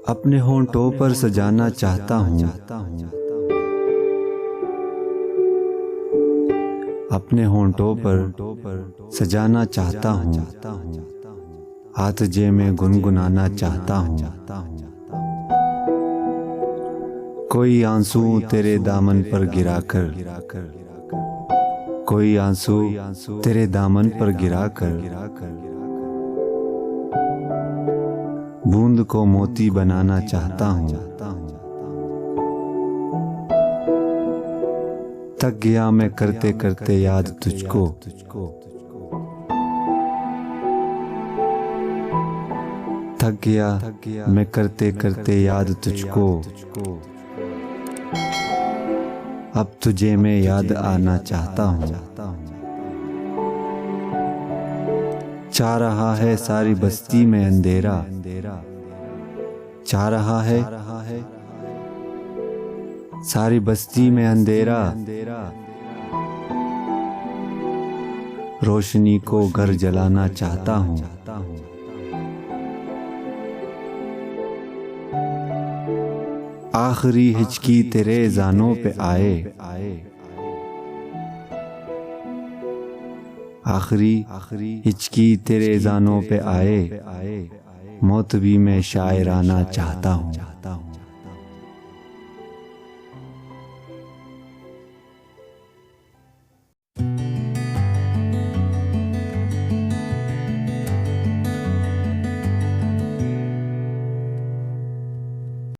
अपने होंठों पर सजाना चाहता हूँ, अपने होंठों पर सजाना चाहता हूँ, हाथ जे में गुनगुनाना चाहता हूँ। कोई आंसू तेरे दामन पर गिराकर, कोई आंसू तेरे दामन पर गिराकर बूंद को मोती बनाना चाहता हूँ। थक गया मैं करते करते याद तुझको, थक गया मैं करते करते याद तुझको। अब तुझे मैं याद आना चाहता हूँ। चाह रहा है सारी बस्ती में अंधेरा, चाह रहा है सारी बस्ती में अंधेरा, रोशनी को घर जलाना चाहता हूँ। आखिरी हिचकी तेरे ज़ानों पे आए, आखिरी हिचकी तेरे ज़ानों पे आए, मौत भी मैं शायराना चाहता हूँ।